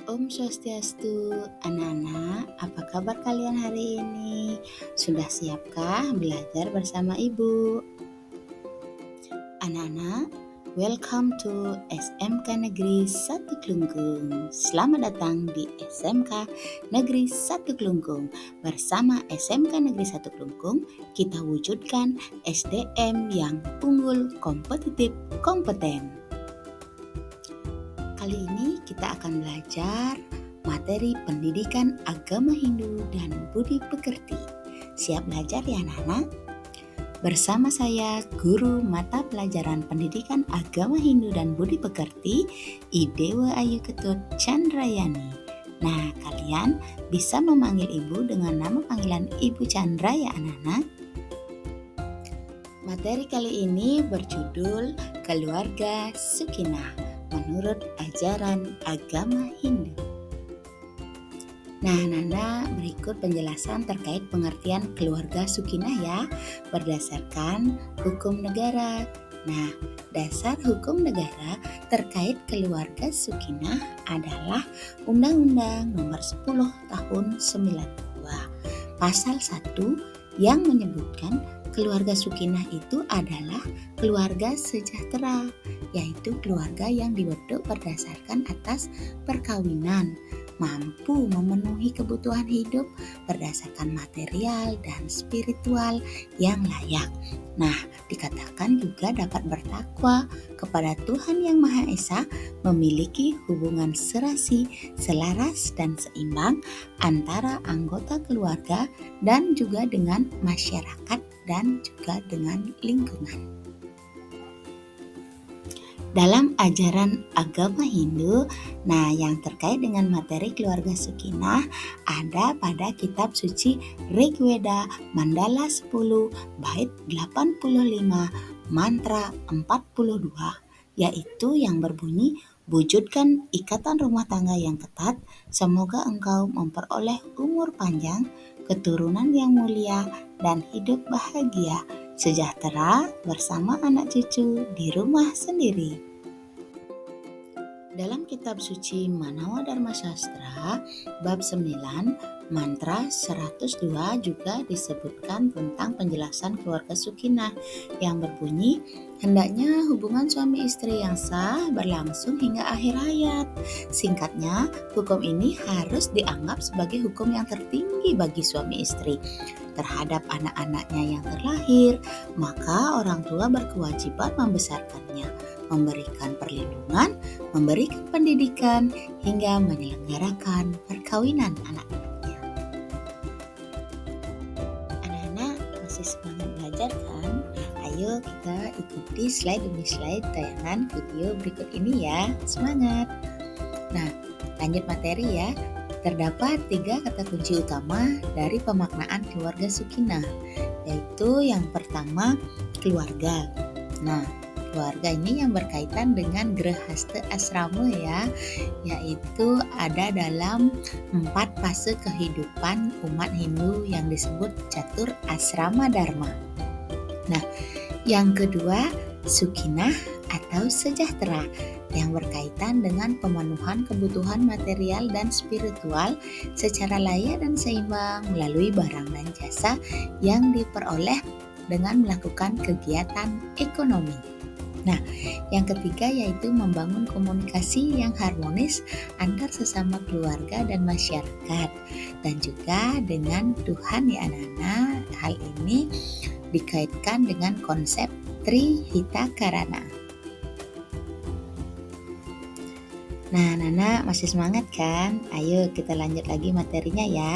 Om Swastiastu, anak-anak, apa kabar kalian hari ini? Sudah siapkah belajar bersama Ibu? Anak-anak, welcome to SMK Negeri 1 Klungkung. Selamat datang di SMK Negeri 1 Klungkung. Bersama SMK Negeri 1 Klungkung, kita wujudkan SDM yang unggul, kompetitif, kompeten. Kali ini kita akan belajar materi pendidikan agama Hindu dan budi pekerti. Siap belajar ya anak-anak? Bersama saya, Guru Mata Pelajaran Pendidikan Agama Hindu dan Budi Pekerti, Idewa Ayu Ketut Chandrayani. Nah, kalian bisa memanggil Ibu dengan nama panggilan Ibu Chandra ya anak-anak? Materi kali ini berjudul Keluarga Sukinah menurut ajaran agama Hindu. Nah, Nana berikut penjelasan terkait pengertian keluarga Sukinah ya, berdasarkan hukum negara. Nah, dasar hukum negara terkait keluarga Sukinah adalah Undang-Undang Nomor 10 Tahun 92, Pasal 1 yang menyebutkan keluarga Sukinah itu adalah keluarga sejahtera, yaitu keluarga yang dibentuk berdasarkan atas perkawinan, mampu memenuhi kebutuhan hidup berdasarkan material dan spiritual yang layak. Nah, dikatakan juga dapat bertakwa kepada Tuhan Yang Maha Esa, memiliki hubungan serasi, selaras dan seimbang antara anggota keluarga dan juga dengan masyarakat dan juga dengan lingkungan. Dalam ajaran agama Hindu, nah yang terkait dengan materi keluarga Sukinah ada pada kitab suci Rigveda Mandala 10 bait 85 mantra 42, yaitu yang berbunyi, wujudkan ikatan rumah tangga yang ketat, semoga engkau memperoleh umur panjang, keturunan yang mulia, dan hidup bahagia, sejahtera bersama anak cucu di rumah sendiri. Dalam kitab suci Manawa Dharma Sastra, bab 9, mantra 102 juga disebutkan tentang penjelasan keluarga Sukinah yang berbunyi, hendaknya hubungan suami istri yang sah berlangsung hingga akhir hayat. Singkatnya, hukum ini harus dianggap sebagai hukum yang tertinggi bagi suami istri terhadap anak-anaknya yang terlahir, maka orang tua berkewajiban membesarkannya, memberikan perlindungan, memberikan pendidikan, hingga menyelenggarakan perkawinan anak-anaknya. Anak-anak masih semangat belajar kan? Ayo kita ikuti slide demi slide tayangan video berikut ini ya. Semangat! Nah, lanjut materi ya. Terdapat 3 kata kunci utama dari pemaknaan keluarga Sukinah, yaitu yang pertama keluarga. Nah, keluarga ini yang berkaitan dengan Grahastha Asrama ya, yaitu ada dalam 4 fase kehidupan umat Hindu yang disebut Catur Asrama Dharma. Nah, yang kedua Sukinah atau sejahtera yang berkaitan dengan pemenuhan kebutuhan material dan spiritual secara layak dan seimbang melalui barang dan jasa yang diperoleh dengan melakukan kegiatan ekonomi. Nah, yang ketiga yaitu membangun komunikasi yang harmonis antar sesama keluarga dan masyarakat, dan juga dengan Tuhan ya anak-anak. Hal ini dikaitkan dengan konsep Trihita Karana. Nah, Nana masih semangat kan? Ayo kita lanjut lagi materinya ya.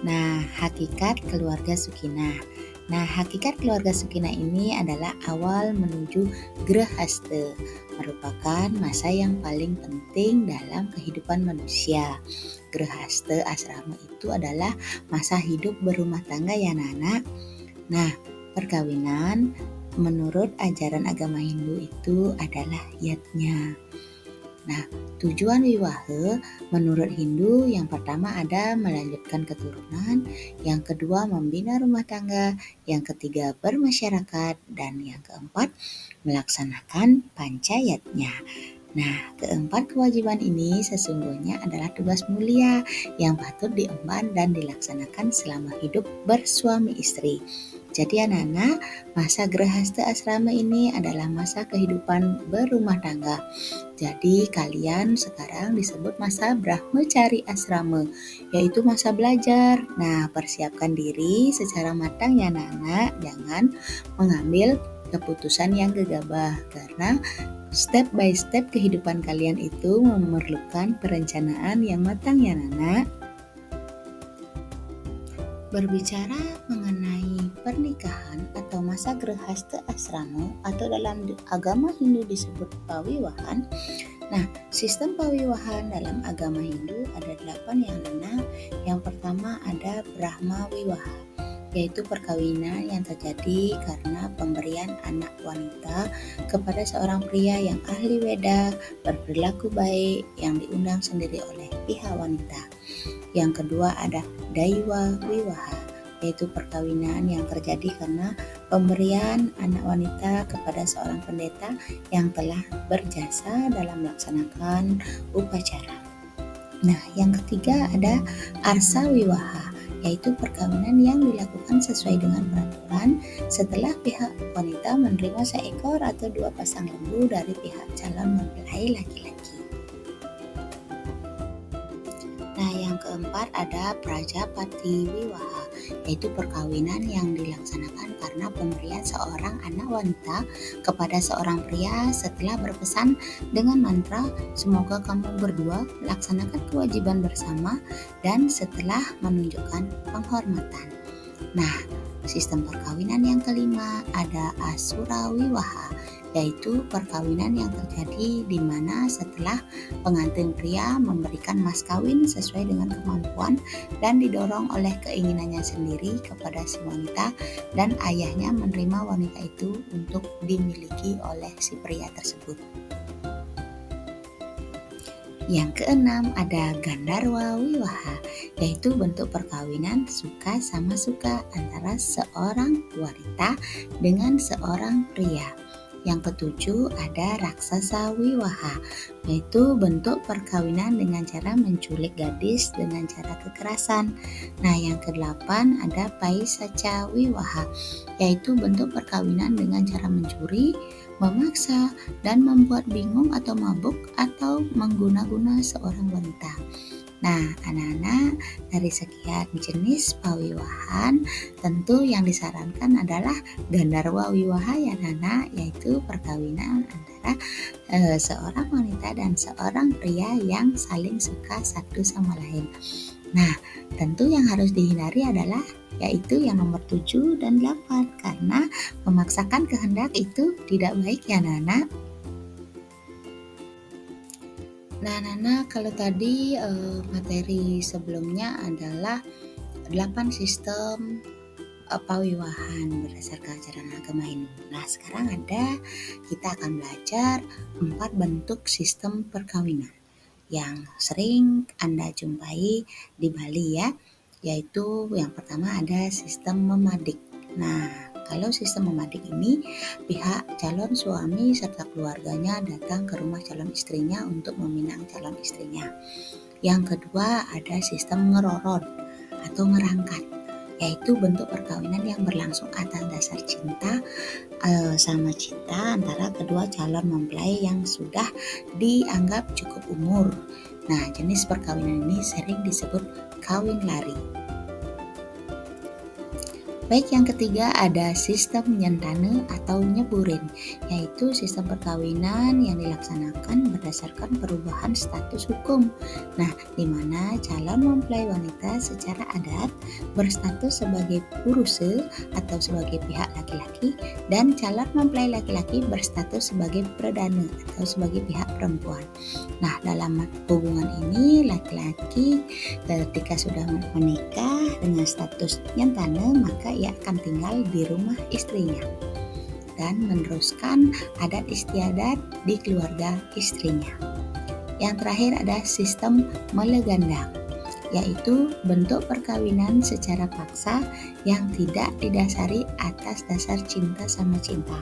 Nah, hakikat keluarga Sukinah. Nah, hakikat keluarga Sukinah ini adalah awal menuju Grahastha, merupakan masa yang paling penting dalam kehidupan manusia. Grahastha Asrama itu adalah masa hidup berumah tangga ya Nana. Nah, perkawinan menurut ajaran agama Hindu itu adalah yatnya. Nah, tujuan wiwaha menurut Hindu yang pertama ada melanjutkan keturunan, yang kedua membina rumah tangga, yang ketiga bermasyarakat, dan yang keempat melaksanakan pancayatnya. Nah, keempat kewajiban ini sesungguhnya adalah tugas mulia yang patut diemban dan dilaksanakan selama hidup bersuami istri. Jadi anak-anak, masa Grahasta Asrama ini adalah masa kehidupan berumah tangga. Jadi kalian sekarang disebut masa Brahmacari Asrama, yaitu masa belajar. Nah, persiapkan diri secara matang ya anak-anak, jangan mengambil keputusan yang gegabah karena step by step kehidupan kalian itu memerlukan perencanaan yang matang ya anak-anak. Berbicara mengenai pernikahan atau masa Grahasta Asrama atau dalam agama Hindu disebut pawiwahan. Nah, sistem pawiwahan dalam agama Hindu ada 8 yang anak. Yang pertama ada Brahma Wiwaha, yaitu perkawinan yang terjadi karena pemberian anak wanita kepada seorang pria yang ahli weda, berperilaku baik, yang diundang sendiri oleh pihak wanita. Yang kedua ada Daiwa Wiwaha, yaitu perkawinan yang terjadi karena pemberian anak wanita kepada seorang pendeta yang telah berjasa dalam melaksanakan upacara. Nah, yang ketiga ada Arsa Wiwaha, yaitu perkawinan yang dilakukan sesuai dengan peraturan setelah pihak wanita menerima seekor atau 2 pasang lembu dari pihak calon mempelai laki-laki. Nah, yang keempat ada Prajapati Wiwaha, yaitu perkawinan yang dilaksanakan karena pemberian seorang anak wanita kepada seorang pria setelah berpesan dengan mantra semoga kamu berdua melaksanakan kewajiban bersama dan setelah menunjukkan penghormatan. Nah, sistem perkawinan yang kelima ada Asura Wiwaha, yaitu perkawinan yang terjadi di mana setelah pengantin pria memberikan mas kawin sesuai dengan kemampuan dan didorong oleh keinginannya sendiri kepada si wanita dan ayahnya menerima wanita itu untuk dimiliki oleh si pria tersebut. Yang keenam ada Gandharwa Wiwaha, yaitu bentuk perkawinan suka sama suka antara seorang wanita dengan seorang pria. Yang ketujuh ada Raksasa Wiwaha, yaitu bentuk perkawinan dengan cara menculik gadis dengan cara kekerasan. Nah, yang kedelapan ada Paisaca Wiwaha, yaitu bentuk perkawinan dengan cara mencuri, memaksa, dan membuat bingung atau mabuk atau mengguna-guna seorang wanita. Nah, anak-anak, dari sekian jenis pawiwahan, tentu yang disarankan adalah Gandharwa Wiwaha ya anak-anak, yaitu perkawinan antara seorang wanita dan seorang pria yang saling suka satu sama lain. Nah, tentu yang harus dihindari adalah yaitu yang nomor 7 dan 8 karena memaksakan kehendak itu tidak baik ya anak-anak. Nah, anak-anak, kalau tadi materi sebelumnya adalah 8 sistem pawiwahan berdasarkan ajaran agama Hindu. Nah, sekarang kita akan belajar 4 bentuk sistem perkawinan yang sering Anda jumpai di Bali ya, yaitu yang pertama ada sistem memadik. Nah, kalau sistem memadik ini, pihak calon suami serta keluarganya datang ke rumah calon istrinya untuk meminang calon istrinya. Yang kedua ada sistem ngerorot atau ngerangkat, yaitu bentuk perkawinan yang berlangsung atas dasar cinta sama cinta antara kedua calon mempelai yang sudah dianggap cukup umur. Nah, jenis perkawinan ini sering disebut kawin lari. Baik, yang ketiga ada sistem nyentane atau nyeburin, yaitu sistem perkawinan yang dilaksanakan berdasarkan perubahan status hukum. Nah, di mana calon mempelai wanita secara adat berstatus sebagai puruse atau sebagai pihak laki-laki dan calon mempelai laki-laki berstatus sebagai perdana atau sebagai pihak perempuan. Nah, dalam hubungan ini laki-laki ketika sudah menikah dengan status nyentane maka ia akan tinggal di rumah istrinya dan meneruskan adat istiadat di keluarga istrinya. Yang terakhir ada sistem melegandang, yaitu bentuk perkawinan secara paksa yang tidak didasari atas dasar cinta sama cinta.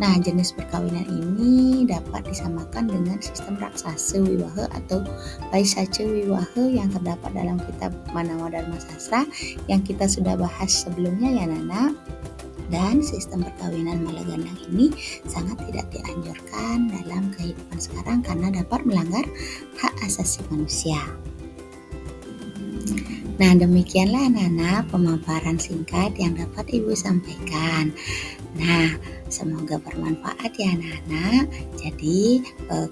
Nah, jenis perkawinan ini dapat disamakan dengan sistem raksasa wiwaha atau paisaca wiwaha yang terdapat dalam kitab Manawa Dharma Sastra yang kita sudah bahas sebelumnya ya Nana. Dan sistem perkawinan malagandang ini sangat tidak dianjurkan dalam kehidupan sekarang karena dapat melanggar hak asasi manusia. Nah, demikianlah Nana pemaparan singkat yang dapat Ibu sampaikan. Nah, semoga bermanfaat ya Nana. Jadi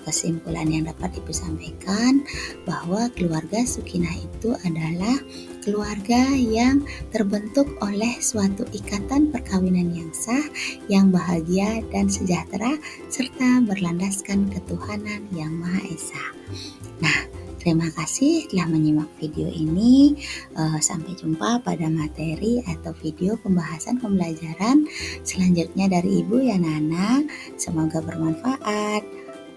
kesimpulan yang dapat Ibu sampaikan bahwa keluarga Sukinah itu adalah keluarga yang terbentuk oleh suatu ikatan perkawinan yang sah, yang bahagia dan sejahtera, serta berlandaskan ketuhanan yang Maha Esa. Nah, terima kasih telah menyimak video ini. Sampai jumpa pada materi atau video pembahasan pembelajaran selanjutnya dari Ibu ya Nana. Semoga bermanfaat.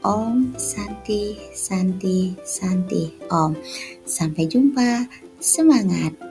Om Santi Santi Santi Om. Sampai jumpa. Semangat!